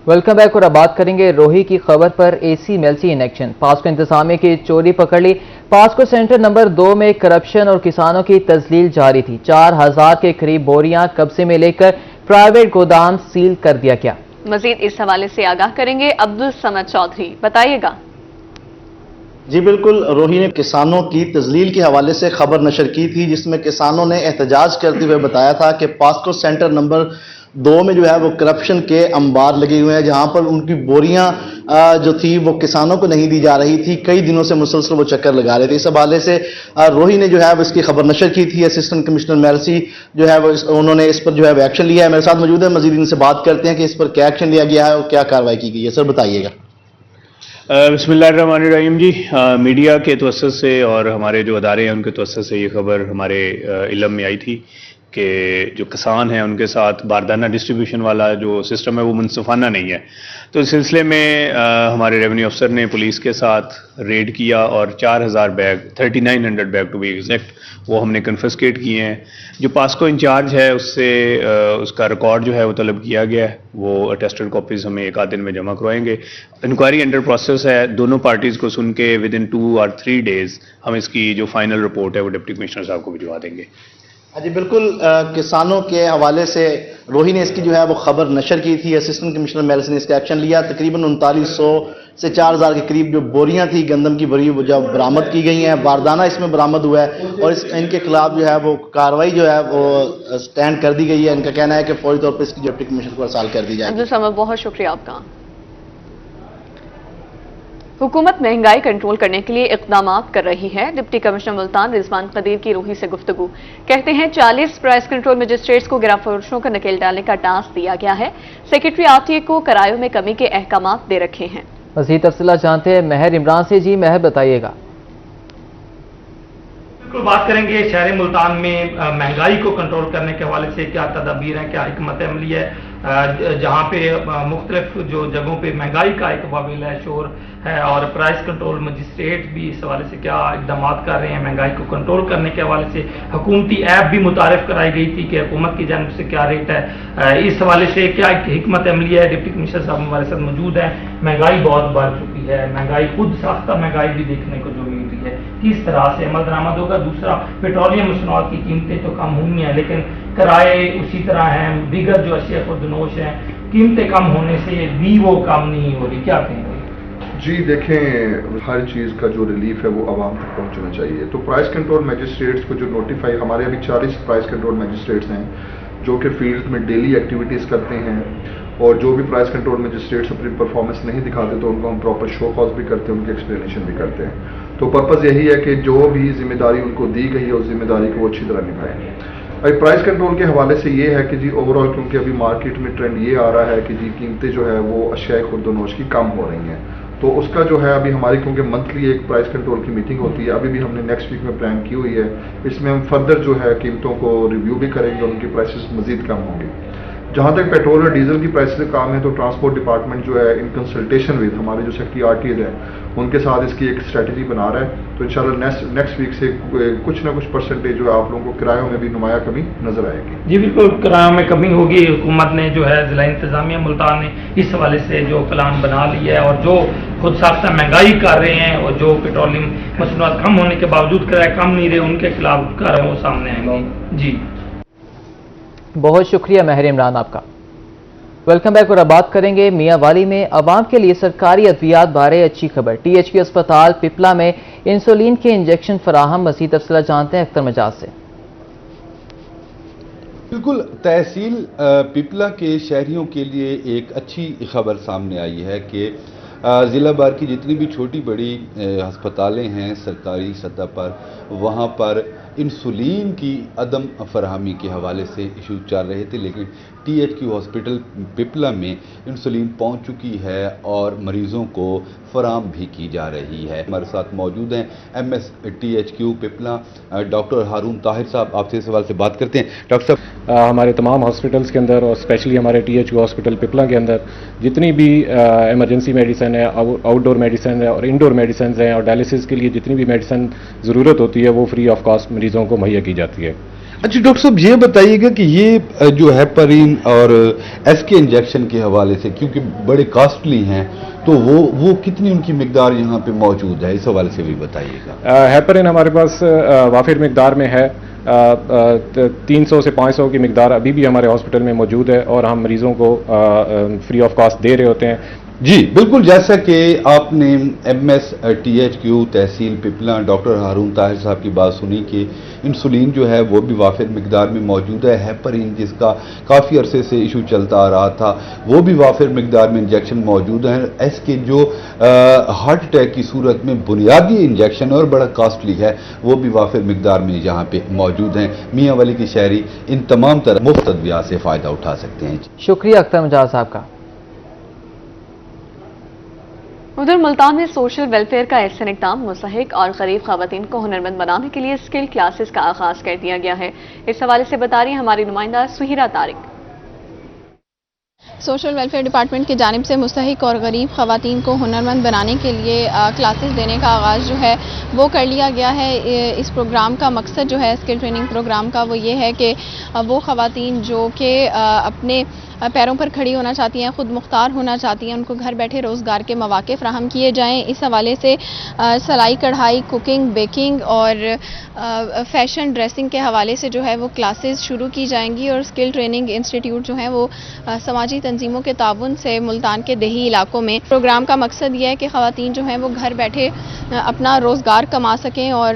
Welcome back. और अब बात करेंगे रोही की खबर पर। AC Mailsi in action, POCSO इंतजामिया की चोरी पकड़ ली। पास्को सेंटर नंबर 2 में करप्शन और किसानों की तजलील जारी थी। 4000 के करीब बोरियां कब्जे में लेकर प्राइवेट गोदाम सील कर दिया गया। मजीद इस हवाले से आगाह करेंगे अब्दुल समद चौधरी, बताइएगा। जी बिल्कुल, रोही ने किसानों की तजलील के हवाले से खबर नशर की थी, जिसमें किसानों ने एहतजाज करते हुए बताया था कि पास्को सेंटर नंबर 2 में जो है वो करप्शन के अंबार लगे हुए हैं, जहां पर उनकी बोरियां जो थी वो किसानों को नहीं दी जा रही थी। कई दिनों से मुसलसल वो चक्कर लगा रहे थे। इस हवाले से रोही ने जो है वो इसकी खबर नशर की थी। असिस्टेंट कमिश्नर मेलसी जो है वो उन्होंने इस पर जो है वो एक्शन लिया है। मेरे साथ मौजूद है, मजीद इनसे बात करते हैं कि इस पर क्या एक्शन लिया गया है और क्या कार्रवाई की गई है। सर बताइएगा। बिस्मिल्लाहिर्रहमानिर्रहीम जी, मीडिया के तवस्सुस से और हमारे जो अदारे हैं उनके तवस्सुस से ये खबर हमारे इल्म में आई थी कि जो किसान हैं उनके साथ बारदाना डिस्ट्रीब्यूशन वाला जो सिस्टम है वो मुनसिफाना नहीं है। तो इस सिलसिले में हमारे रेवेन्यू अफसर ने पुलिस के साथ रेड किया और 4000 bag, 3900 bag to be exact, वो हमने कन्फिस्केट किए हैं। जो पास्को इंचार्ज है उससे उसका रिकॉर्ड जो है वो तलब किया गया है। वो अटेस्टेड कॉपीज़ हमें एक आध दिन में जमा करवाएंगे। इंक्वायरी अंडर प्रोसेस है। दोनों पार्टीज़ को सुन के विद इन 2 और 3 डेज़ हम इसकी जो फाइनल रिपोर्ट है वो डिप्टी कमिश्नर साहब को भिजवा देंगे। जी बिल्कुल, किसानों के हवाले से रोही ने इसकी जो है वो खबर नशर की थी। असिस्टेंट कमिश्नर मेलसी ने इसका एक्शन लिया। तकरीबन 3900 से 4000 के करीब जो बोरियां थी गंदम की बोरी, वो जब बरामद की गई हैं। बारदाना इसमें बरामद हुआ है और इनके खिलाफ जो है वो कार्रवाई जो है वो स्टैंड कर दी गई है। इनका कहना है कि फौरी तौर पर इसकी डिप्टी कमिश्नर को अर्साल कर दी जाए। बहुत शुक्रिया आपका। हुकूमत महंगाई कंट्रोल करने के लिए इक़दाम कर रही है। डिप्टी कमिश्नर मुल्तान रिजवान कदीर की रोही से गुफ्तगू। कहते हैं 40 प्राइस कंट्रोल मजिस्ट्रेट्स को गिरफ्तारियों का नकेल डालने का टास्क दिया गया है। सेक्रेटरी आरटीए को किरायों में कमी के अहकाम दे रखे हैं। मज़ीद तफसीलात जानते हैं महर इमरान से। जी महर, बताइएगा। बिल्कुल, बात करेंगे शहर मुल्तान में महंगाई को कंट्रोल करने के हवाले से क्या तदाबीर हैं, क्या हिकमत अमली है। जहाँ पे मुख्तलिफ जो जगहों पे महंगाई का एक वाबिल है, शोर है, और प्राइस कंट्रोल मजिस्ट्रेट भी इस हवाले से क्या इकदाम कर रहे हैं महंगाई को कंट्रोल करने के हवाले से। हुकूमती ऐप भी मुतारिफ कराई गई थी कि हुकूमत की जानिब से क्या रेट है। इस हवाले से क्या हिकमत अमली है। डिप्टी कमिश्नर साहब हमारे साथ मौजूद है। महंगाई बहुत बढ़ चुकी है, महंगाई खुद साख्ता महंगाई भी देखने को जो मिल रही है, किस तरह से अमल दरामद होगा। दूसरा, पेट्रोलियम मसनूआत की कीमतें तो कम हुई हैं लेकिन किराए उसी तरह हैं। दीगर जो अशिया खुर्दनोश हैं, कीमतें कम होने से भी वो कम नहीं हो रही। क्या कहेंगे? जी देखें, हर चीज़ का जो रिलीफ है वो आवाम तक पहुंचना चाहिए। तो प्राइस कंट्रोल मजिस्ट्रेट्स को जो नोटिफाई, हमारे अभी 40 प्राइस कंट्रोल मजिस्ट्रेट्स हैं जो कि फील्ड में डेली एक्टिविटीज़ करते हैं, और जो भी प्राइस कंट्रोल मजिस्ट्रेट्स अपनी परफॉर्मेंस नहीं दिखाते तो उनको हम प्रॉपर शो कॉज भी करते हैं, उनकी एक्सप्लेनेशन भी करते हैं। तो पर्पज़ यही है कि जो भी जिम्मेदारी उनको दी गई है उस जिम्मेदारी को वो अच्छी तरह निभाएं। अभी प्राइस कंट्रोल के हवाले से ये है कि जी ओवरऑल, क्योंकि अभी मार्केट में ट्रेंड ये आ रहा है कि जी कीमतें जो है वो अशिया खुर्दनोश की कम हो रही हैं, तो उसका जो है अभी हमारी, क्योंकि मंथली एक प्राइस कंट्रोल की मीटिंग होती है, अभी भी हमने नेक्स्ट वीक में प्लान की हुई है। इसमें हम फर्दर जो है कीमतों को रिव्यू भी करेंगे, उनकी प्राइसेस मजीद कम होंगे। जहाँ तक पेट्रोल और डीजल की प्राइस का काम है तो ट्रांसपोर्ट डिपार्टमेंट जो है इन कंसल्टेशन विद हमारे जो सेक्रेटरी आरटीए हैं उनके साथ इसकी एक स्ट्रेटजी बना रहा है। तो इंशाल्लाह नेक्स्ट वीक से कुछ ना कुछ परसेंटेज जो है आप लोगों को किरायों में भी नुमाया कमी नजर आएगी। जी बिल्कुल, किरायों में कमी होगी। हुकूमत ने जो है जिला इंतजामिया मुल्तान ने इस हवाले से जो प्लान बना लिया है, और जो खुद साख्ता महंगाई कर रहे हैं और जो पेट्रोलियम मसनूआत कम होने के बावजूद किराए कम नहीं रहे, उनके खिलाफ कार्रवाई वो सामने आएंगे। जी बहुत शुक्रिया महर इमरान आपका। Welcome back. और अब बात करेंगे मियां वाली में अवाम के लिए सरकारी अद्वियात बारे अच्छी खबर। टीएचक्यू अस्पताल पिपला में इंसुलिन के इंजेक्शन फराहम। मज़ीद तफसीलात जानते हैं अख्तर मजाज से। बिल्कुल, तहसील पिपला के शहरियों के लिए एक अच्छी खबर सामने आई है कि ज़िला बार की जितनी भी छोटी बड़ी हस्पतालें हैं सरकारी सतह पर, वहाँ पर इंसुलिन की अदम फरहमी के हवाले से इशू चल रहे थे, लेकिन टीएचक्यू हॉस्पिटल पिपला में इंसुलिन पहुंच चुकी है और मरीज़ों को फराम भी की जा रही है। हमारे साथ मौजूद हैं एमएस टीएचक्यू पिपला डॉक्टर हारून ताहिर साहब। आपसे इस सवाल से बात करते हैं। डॉक्टर साहब, हमारे तमाम हॉस्पिटल्स के अंदर और स्पेशली हमारे टीएचक्यू हॉस्पिटल पिपला के अंदर जितनी भी इमरजेंसी मेडिसिन है, आउटडोर मेडिसिन है और इंडोर मेडिसिन हैं, और डायलिसिस के लिए जितनी भी मेडिसिन ज़रूरत होती है वो फ्री ऑफ कॉस्ट मरीज़ों को मुहैया की जाती है। अच्छा डॉक्टर साहब, ये बताइएगा कि ये जो हेपरिन और एस के इंजेक्शन के हवाले से, क्योंकि बड़े कॉस्टली हैं, तो वो कितनी उनकी मिकदार यहाँ पे मौजूद है, इस हवाले से भी बताइएगा। हेपरिन हमारे पास वाफिर मिकदार में है, 300 से 500 की मिकदार अभी भी हमारे हॉस्पिटल में मौजूद है और हम मरीजों को फ्री ऑफ कॉस्ट दे रहे होते हैं। जी बिल्कुल, जैसा कि आपने MSTHQ तहसील पिपला डॉक्टर हारून ताहिर साहब की बात सुनी कि इंसुलिन जो है वो भी वाफिर मिकदार में मौजूद है, हेपरिन जिसका काफ़ी अरसे से इशू चलता आ रहा था वो भी वाफिर मिकदार में इंजेक्शन मौजूद हैं। इसके जो हार्ट अटैक की सूरत में बुनियादी इंजेक्शन और बड़ा कॉस्टली है वो भी वाफिर मिकदार में यहाँ पे मौजूद हैं। मियाँ वाली की शहरी इन तमाम तरह मुफ्त अद्वियात से फ़ायदा उठा सकते हैं। शुक्रिया अख्तर मुजाहिद साहब का। उधर मुल्तान में सोशल वेलफेयर का एहसन इक़दाम मुस्तहिक और गरीब ख़वातीन को हुनरमंद बनाने के लिए स्किल क्लासेस का आगाज कर दिया गया है। इस हवाले से बता रही हमारी नुमाइंदा सुहिरा तारिक। सोशल वेलफेयर डिपार्टमेंट की जानिब से मुस्तहिक और गरीब ख़वातीन को हुनरमंद बनाने के लिए क्लासेस देने का आगाज़ जो है वो कर लिया गया है। इस प्रोग्राम का मकसद जो है स्किल ट्रेनिंग प्रोग्राम का वो ये है कि वो ख़वातीन जो कि अपने पैरों पर खड़ी होना चाहती हैं, ख़ुद मुख्तार होना चाहती हैं, उनको घर बैठे रोज़गार के मौक़े फ़राहम किए जाएँ। इस हवाले से सिलाई कढ़ाई, कुकिंग, बेकिंग और फैशन ड्रेसिंग के हवाले से जो है वो क्लासेस शुरू की जाएंगी और स्किल ट्रेनिंग इंस्टीट्यूट जो है वो समाजी तंजीमों के ताउन से मुल्तान के देही इलाकों में प्रोग्राम का मकसद ये है कि ख़वातीन जो हैं वो घर बैठे अपना रोज़गार कमा सकें और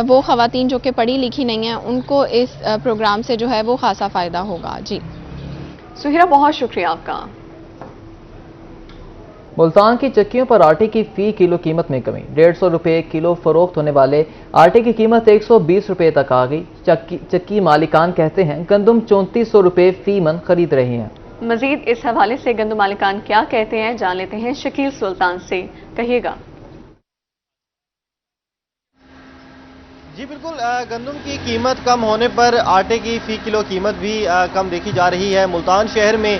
वो ख़वातीन जो कि पढ़ी लिखी नहीं हैं उनको इस प्रोग्राम से जो है वो खासा फ़ायदा होगा। जी सुहिरा, बहुत शुक्रिया आपका। मुल्तान की चक्कियों पर आटे की फी किलो कीमत में कमी, 150 रुपये किलो फरोख्त होने वाले आटे की कीमत 120 रुपये तक आ गई। चक्की मालिकान कहते हैं गंदम 3400 रुपये फी मन खरीद रहे हैं। मजीद इस हवाले से गंदम मालिकान क्या कहते हैं जान लेते हैं शकील सुल्तान से, कहिएगा। जी बिल्कुल, गंदम की कीमत कम होने पर आटे की फ़ी किलो कीमत भी कम देखी जा रही है। मुल्तान शहर में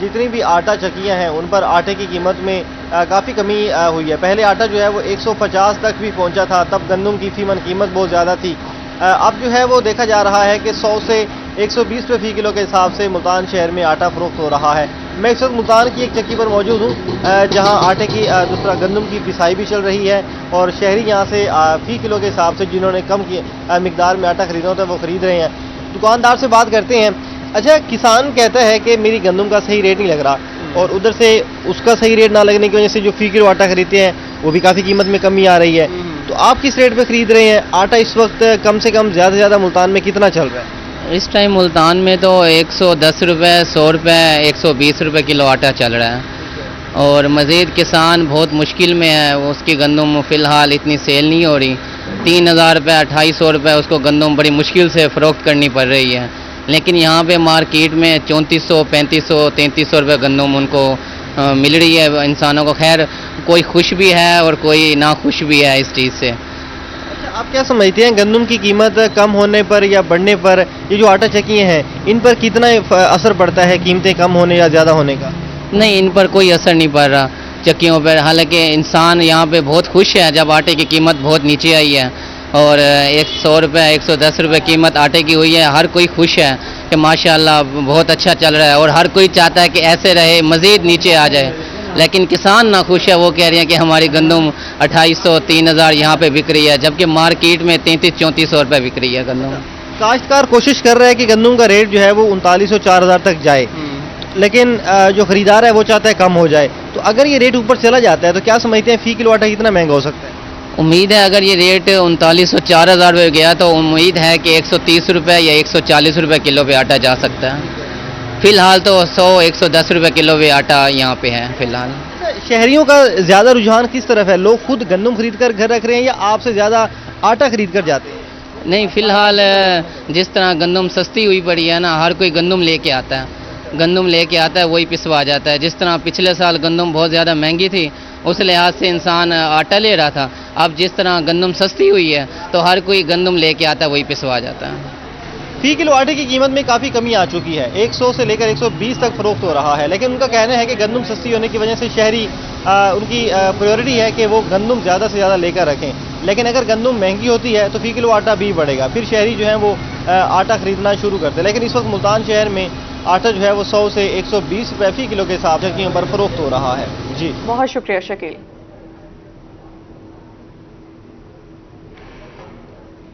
जितनी भी आटा चक्कियाँ हैं उन पर आटे की कीमत में काफ़ी कमी हुई है। पहले आटा जो है वो 150 तक भी पहुंचा था, तब गंदम की फ़ी मन कीमत बहुत ज़्यादा थी। अब जो है वो देखा जा रहा है कि 100 से 120 रुपये फ़ी किलो के हिसाब से मुल्तान शहर में आटा फ़रोख्त हो रहा है। मैं इस वक्त मुल्तान की एक चक्की पर मौजूद हूँ जहाँ आटे की दूसरा गंदम की पिसाई भी चल रही है और शहरी यहाँ से फ़ी किलो के हिसाब से जिन्होंने कम की मिकदार में आटा खरीदना होता है वो ख़रीद रहे हैं। दुकानदार से बात करते हैं। अच्छा, किसान कहता है कि मेरी गंदम का सही रेट नहीं लग रहा और उधर से उसका सही रेट ना लगने की वजह से जो फ़ी किलो आटा खरीदते हैं वो भी काफ़ी कीमत में कमी आ रही है। तो आप किस रेट पे खरीद रहे हैं? आटा इस वक्त कम से कम ज़्यादा से ज़्यादा मुल्तान में कितना चल रहा है? इस टाइम मुल्तान में तो 110 रुपये, 100 रुपये, 120 रुपये किलो आटा चल रहा है और मज़ीद किसान बहुत मुश्किल में है। उसकी गंदम फ़िलहाल इतनी सेल नहीं हो रही। 3000 रुपये, 2800 रुपये उसको गंदम बड़ी मुश्किल से फ़रोख्त करनी पड़ रही है। लेकिन यहाँ पे मार्केट में 3400, 3500, 3300 रुपये गंदम उनको मिल रही है इंसानों को। खैर, कोई खुश भी है और कोई नाखुश भी है इस चीज़ से। आप क्या समझते हैं गंदम की कीमत कम होने पर या बढ़ने पर ये जो आटा चक्कियाँ हैं इन पर कितना असर पड़ता है, कीमतें कम होने या ज़्यादा होने का? नहीं, इन पर कोई असर नहीं पड़ रहा चक्कियों पर। हालांकि इंसान यहाँ पे बहुत खुश है जब आटे की कीमत बहुत नीचे आई है और 100 रुपये, 110 रुपये कीमत आटे की हुई है। हर कोई खुश है कि माशाल्लाह बहुत अच्छा चल रहा है और हर कोई चाहता है कि ऐसे रहे, मज़ीद नीचे आ जाए। लेकिन किसान ना खुश है, वो कह रहे हैं कि हमारी गंदम 2800, 3000 यहाँ पे बिक रही है जबकि मार्केट में 3300-3400 रुपये बिक रही है गंदम। काश्तकार कोशिश कर रहा है कि गंदम का रेट जो है वो 3900-4000 तक जाए, लेकिन जो खरीदार है वो चाहता है कम हो जाए। तो अगर ये रेट ऊपर चला जाता है तो क्या समझते हैं फ़ी किलो आटा कितना महंगा हो सकता है? उम्मीद है अगर ये रेट 3900-4000 रुपये गया तो उम्मीद है कि 130 रुपये या 140 रुपये किलो पे आटा जा सकता है। फ़िलहाल तो 100-110 रुपये किलो पे आटा यहाँ पे है फ़िलहाल। शहरियों का ज़्यादा रुझान किस तरफ है? लोग खुद गंदम खरीद कर घर रख रहे हैं या आपसे ज़्यादा आटा खरीद कर जाते हैं? नहीं, फ़िलहाल जिस तरह गंदम सस्ती हुई पड़ी है ना, हर कोई गंदम लेके आता है, गंदम लेके आता है वही पिसवा जाता है। जिस तरह पिछले साल गंदम बहुत ज़्यादा महंगी थी उस लिहाज से इंसान आटा ले रहा था। अब जिस तरह गंदम सस्ती हुई है तो हर कोई गंदम लेके आता है वही पिसवा जाता है। फ़ी किलो आटे की कीमत में काफ़ी कमी आ चुकी है, 100 से लेकर 120 तक फ़रोख्त हो रहा है। लेकिन उनका कहना है कि गंदम सस्ती होने की वजह से शहरी उनकी प्रायोरिटी है कि वो गंदम ज़्यादा से ज़्यादा लेकर रखें। लेकिन अगर गंदम महंगी होती है तो फ़ी किलो आटा भी बढ़ेगा, फिर शहरी जो है वो आटा खरीदना शुरू कर दे। लेकिन इस वक्त मुल्तान शहर में आटा जो है वो 100 से 120 रुपए फी किलो के हिसाब से चक्कियों पर फरोख्त हो रहा है। जी बहुत शुक्रिया शकील।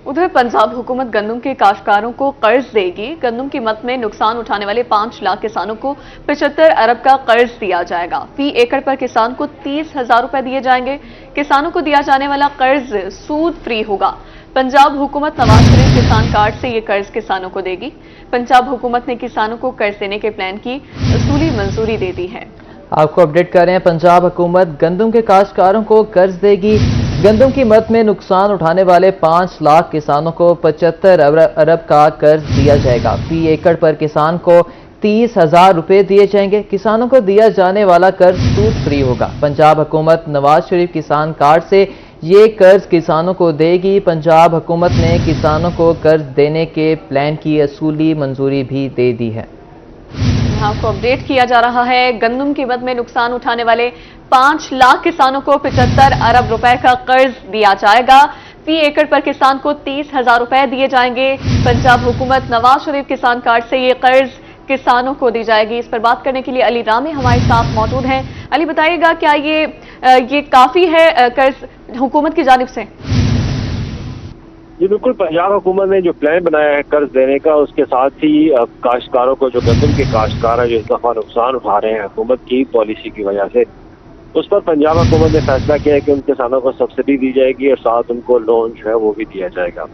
उधर पंजाब हुकूमत गंदम के काश्तकारों को कर्ज देगी। गंदम कीमत में नुकसान उठाने वाले 5 लाख किसानों को 75 अरब का कर्ज दिया जाएगा। फी एकड़ पर किसान को 30,000 रुपए दिए जाएंगे। किसानों को दिया जाने वाला कर्ज सूद फ्री होगा। पंजाब हुकूमत नवाज शरीफ किसान कार्ड से ये कर्ज किसानों को देगी। पंजाब हुकूमत ने किसानों को कर्ज देने के प्लान की असूली मंजूरी दे दी है। आपको अपडेट कर रहे हैं, पंजाब हुकूमत गंदम के काश्तकारों को कर्ज देगी। गंदम की कीमत में नुकसान उठाने वाले 5 लाख किसानों को 75 अरब का कर्ज दिया जाएगा। फी एकड़ पर किसान को 30,000 रुपए दिए जाएंगे। किसानों को दिया जाने वाला कर्ज सूद फ्री होगा। पंजाब हुकूमत नवाज शरीफ किसान कार्ड से ये कर्ज किसानों को देगी। पंजाब हुकूमत ने किसानों को कर्ज देने के प्लान की असूली मंजूरी भी दे दी है। आपको अपडेट किया जा रहा है, गंदम की कीमत में नुकसान उठाने वाले 5 लाख किसानों को 75 अरब रुपए का कर्ज दिया जाएगा। फी एकड़ पर किसान को 30,000 रुपए दिए जाएंगे। पंजाब हुकूमत नवाज शरीफ किसान कार्ड से ये कर्ज किसानों को दी जाएगी। इस पर बात करने के लिए अली रामे हमारे साथ मौजूद हैं। अली, बताइएगा क्या ये काफी है कर्ज हुकूमत की जानिब से? जी बिल्कुल, पंजाब हुकूमत ने जो प्लान बनाया है कर्ज देने का, उसके साथ ही काश्तकारों को, जो गंदम के काश्तकार हैं जो इस दफा नुकसान उठा रहे हैं हुकूमत की पॉलिसी की वजह से, उस पर पंजाब हुकूमत ने फैसला किया है कि उन किसानों को सब्सिडी दी जाएगी और साथ उनको लोन जो है वो भी दिया जाएगा।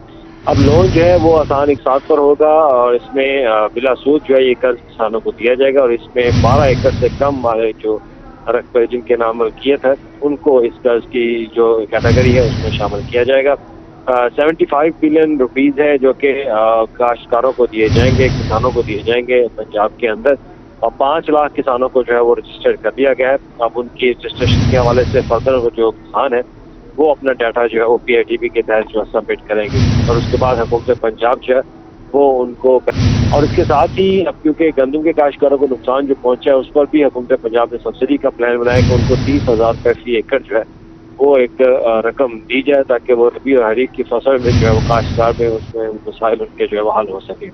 अब लोन जो है वो आसान इकसात पर होगा और इसमें बिला सूद जो है ये कर्ज किसानों को दिया जाएगा और इसमें 12 एकड़ से कम वाले जो रकबे जिनके नाम मलकियत है उनको इस कर्ज की जो कैटेगरी है उसमें शामिल किया जाएगा। 75 बिलियन रुपीज है जो कि काश्तकारों को दिए जाएंगे, किसानों को दिए जाएंगे पंजाब के अंदर, और 5 लाख किसानों को जो है वो रजिस्टर कर दिया गया है। अब उनकी रजिस्ट्रेशन के हवाले से फर्दर जो किसान है वो अपना डाटा जो है वो PITB के तहत जो है सबमिट करेंगे और उसके बाद हुकूमत पंजाब जो है वो उनको, और इसके साथ ही अब क्योंकि गंदम के काश्तकारों को नुकसान जो पहुंचा है उस पर भी हुकूमत पंजाब ने सब्सिडी का प्लान बनाया कि उनको 30,000 रुपये फी एकड़ जो है वो एक रकम दी जाए ताकि वो रबी और खरीफ की फसल में जो है वो काश्तकार में उसमें मसाइल उनके जो है वो हल हो सके।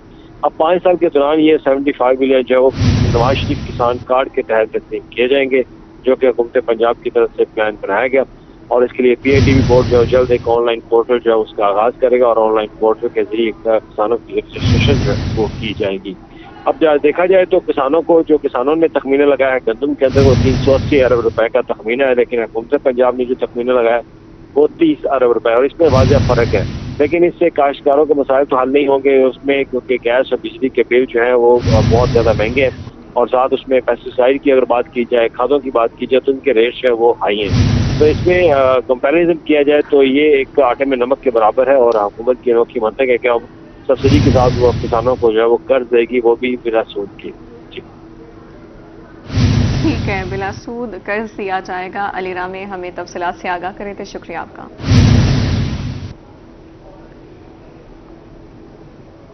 अब 5 साल के दौरान ये 75 बिलियन जो है वो नवाज शरीफ किसान कार्ड के तहत तस्लीम किए जाएंगे जो कि हुकूमत पंजाब की तरफ से प्लान बनाया गया और इसके लिए PITB बोर्ड जो जल्द एक ऑनलाइन पोर्टल जो है उसका आगाज करेगा और ऑनलाइन पोर्टल के जरिए किसानों की रजिस्ट्रेशन जो है वो की जाएगी। अब देखा जाए तो किसानों को, जो किसानों ने तखमीना लगाया है गंदम के अंदर वो 380 अरब रुपए का तखमीना है, लेकिन हुकूमत पंजाब ने जो तखमीना लगाया वो 30 अरब रुपए और इसमें वाज़ह फर्क है। लेकिन इससे काश्तकारों के मसाइल तो हल नहीं होंगे उसमें, क्योंकि गैस और बिजली के बिल जो है वो बहुत ज़्यादा महंगे हैं और साथ उसमें पेस्टिसाइड की अगर बात की जाए, खादों की बात की जाए तो उनके रेट्स जो है वो हाई हैं। तो इसमें कंपैरिजन किया जाए तो ये एक आटे में नमक के बराबर है और हुकूमत की अनोखी मंतक है कि अब सब्सिडी के साथ वो किसानों को जो है वो कर्ज देगी, वो भी बिला सूद की। ठीक है, बिला सूद कर्ज दिया जाएगा। अली रामे हमें तफसीलात से आगाह करे थे, शुक्रिया आपका।